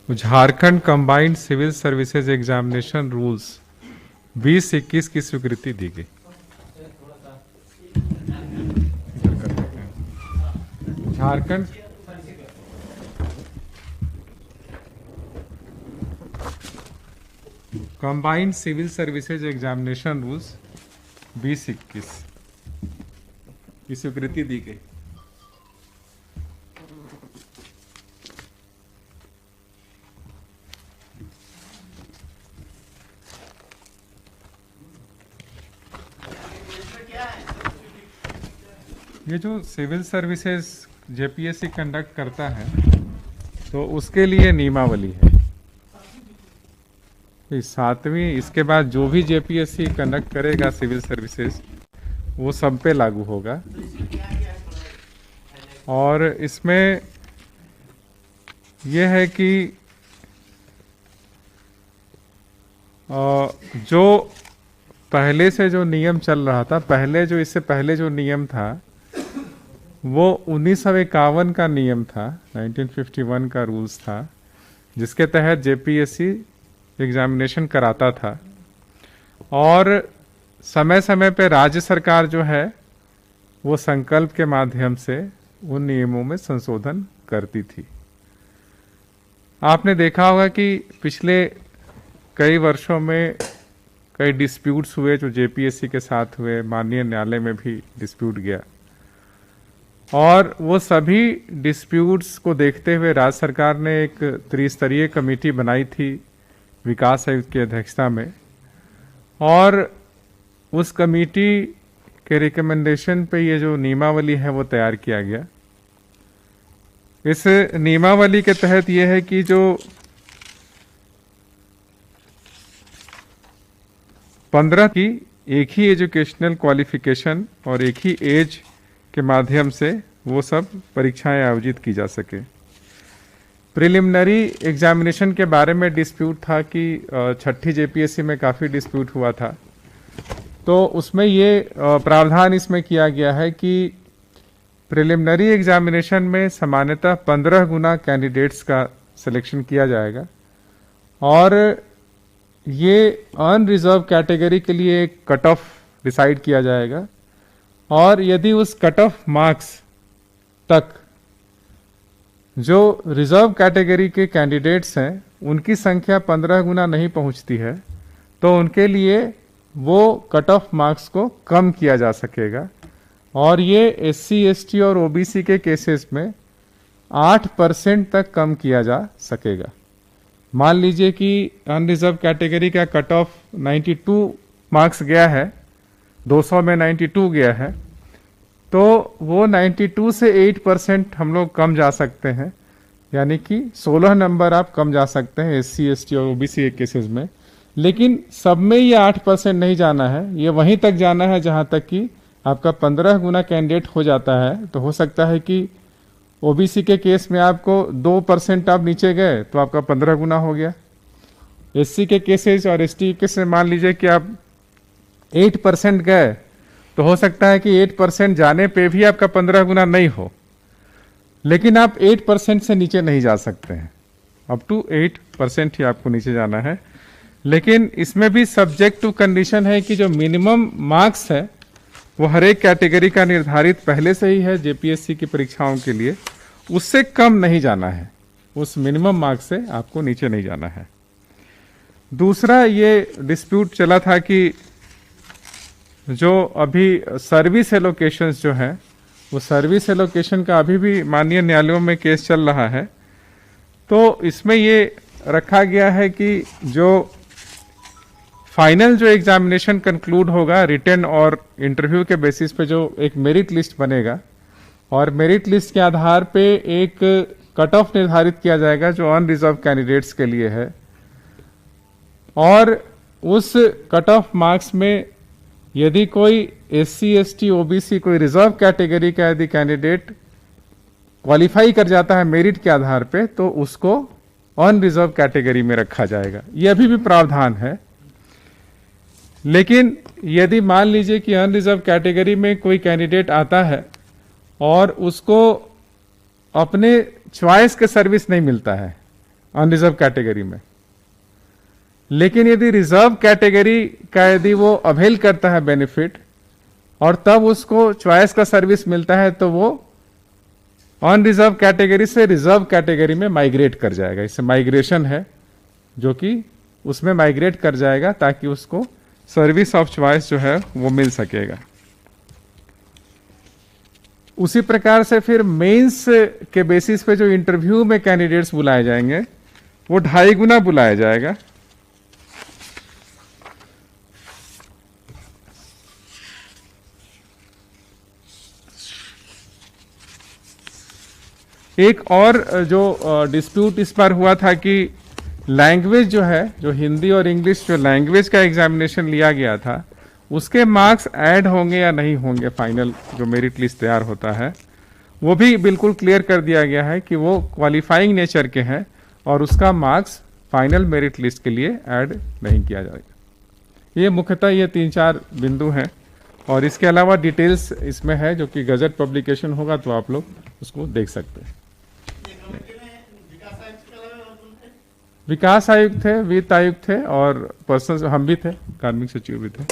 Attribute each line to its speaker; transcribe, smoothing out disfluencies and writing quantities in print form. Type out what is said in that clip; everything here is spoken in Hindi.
Speaker 1: Jharkhand combined civil services examination rules 2021 की स्वीकृति दी गई। Jharkhand combined civil services examination rules 2021 की स्वीकृति दी गई। ये जो सिविल सर्विसेज जेपीएससी कंडक्ट करता है तो उसके लिए नियमावली है। सातवीं इसके बाद जो भी जेपीएससी कंडक्ट करेगा सिविल सर्विसेज वो सब पे लागू होगा। और इसमें यह है कि जो पहले से जो नियम चल रहा था, इससे पहले जो नियम था वो 1951 का नियम था, 1951 का रूल्स था, जिसके तहत जेपीएससी एग्जामिनेशन कराता था। और समय समय पे राज्य सरकार जो है वो संकल्प के माध्यम से उन नियमों में संशोधन करती थी। आपने देखा होगा कि पिछले कई वर्षों में कई डिस्प्यूट्स हुए जो जेपीएससी के साथ हुए, माननीय न्यायालय में भी डिस्प्यूट गया। और वो सभी डिस्प्यूट्स को देखते हुए राज्य सरकार ने एक त्रिस्तरीय कमेटी बनाई थी विकास आयुक्त की अध्यक्षता में, और उस कमेटी के रिकमेंडेशन पे ये जो नियमावली है वो तैयार किया गया। इस नियमावली के तहत ये है कि जो 15 की एक ही एजुकेशनल क्वालिफिकेशन और एक ही एज के माध्यम से वो सब परीक्षाएं आयोजित की जा सके। प्रिलिमिनरी एग्जामिनेशन के बारे में डिस्प्यूट था कि छठी जेपीएससी में काफ़ी डिस्प्यूट हुआ था, तो उसमें ये प्रावधान इसमें किया गया है कि प्रिलिमिनरी एग्जामिनेशन में सामान्यतः 15 गुना कैंडिडेट्स का सिलेक्शन किया जाएगा, और ये अनरिजर्व कैटेगरी के लिए एक कट ऑफ डिसाइड किया जाएगा। और यदि उस कट ऑफ मार्क्स तक जो रिजर्व कैटेगरी के कैंडिडेट्स हैं उनकी संख्या 15 गुना नहीं पहुंचती है तो उनके लिए वो कट ऑफ मार्क्स को कम किया जा सकेगा। और ये एससी, एसटी और ओबीसी के केसेस में 8% तक कम किया जा सकेगा। मान लीजिए कि अनरिजर्व कैटेगरी का कट ऑफ 92 मार्क्स गया है, 200 में 92 गया है, तो वो 92 से 8% हम लोग कम जा सकते हैं, यानी कि 16 नंबर आप कम जा सकते हैं एससी, एसटी और ओबीसी के केसेस में। लेकिन सब में ये 8% नहीं जाना है, ये वहीं तक जाना है जहां तक कि आपका 15 गुना कैंडिडेट हो जाता है। तो हो सकता है कि ओबीसी के केस में आपको 2% आप नीचे गए तो आपका 15 गुना हो गया। एससी के केसेस और एसटी के केस में मान लीजिए कि आप 8% गए तो हो सकता है कि 8% जाने पे भी आपका 15 गुना नहीं हो, लेकिन आप 8% से नीचे नहीं जा सकते हैं, अप टू 8% ही आपको नीचे जाना है। लेकिन इसमें भी सब्जेक्ट टू कंडीशन है कि जो मिनिमम मार्क्स है वो हर एक कैटेगरी का निर्धारित पहले से ही है जेपीएससी की परीक्षाओं के लिए, उससे कम नहीं जाना है, उस मिनिमम मार्क्स से आपको नीचे नहीं जाना है। दूसरा ये डिस्प्यूट चला था कि जो अभी सर्विस एलोकेशंस जो है वो सर्विस एलोकेशन का अभी भी माननीय न्यायालयों में केस चल रहा है। तो इसमें ये रखा गया है कि जो फाइनल जो एग्जामिनेशन कंक्लूड होगा रिटन और इंटरव्यू के बेसिस पे जो एक मेरिट लिस्ट बनेगा, और मेरिट लिस्ट के आधार पे एक कट ऑफ निर्धारित किया जाएगा जो अनरिजर्व कैंडिडेट्स के लिए है। और उस कट ऑफ मार्क्स में यदि कोई एससी, एसटी, ओबीसी कोई रिजर्व कैटेगरी का यदि कैंडिडेट क्वालिफाई कर जाता है मेरिट के आधार पे तो उसको अनरिजर्व कैटेगरी में रखा जाएगा। यह अभी भी प्रावधान है। लेकिन यदि मान लीजिए कि अनरिजर्व कैटेगरी में कोई कैंडिडेट आता है और उसको अपने चॉइस के सर्विस नहीं मिलता है, अनरिजर्व कैटेगरी में। लेकिन यदि रिजर्व कैटेगरी का यदि वो अवेल करता है बेनिफिट और तब उसको चॉइस का सर्विस मिलता है, तो वो अनरिजर्व कैटेगरी से रिजर्व कैटेगरी में माइग्रेट कर जाएगा। इससे माइग्रेशन है, जो कि उसमें माइग्रेट कर जाएगा ताकि उसको सर्विस ऑफ चॉइस जो है वो मिल सकेगा। उसी प्रकार से फिर मेंस के बेसिस पे जो इंटरव्यू में कैंडिडेट्स बुलाए जाएंगे वो 2.5 गुना बुलाया जाएगा। एक और जो डिस्प्यूट इस बार हुआ था कि लैंग्वेज जो है, जो हिंदी और इंग्लिश जो लैंग्वेज का एग्जामिनेशन लिया गया था, उसके मार्क्स ऐड होंगे या नहीं होंगे। फाइनल जो मेरिट लिस्ट तैयार होता है वो भी बिल्कुल क्लियर कर दिया गया है कि वो क्वालिफाइंग नेचर के हैं और उसका मार्क्स फाइनल मेरिट लिस्ट के लिए ऐड नहीं किया जाएगा। ये मुख्यतः ये 3-4 बिंदु हैं और इसके अलावा डिटेल्स इसमें है जो कि गजट पब्लिकेशन होगा, तो आप लोग उसको देख सकते हैं। विकास आयुक्त थे, वित्त आयुक्त थे और पर्सनल हम भी थे, कार्मिक सचिव भी थे।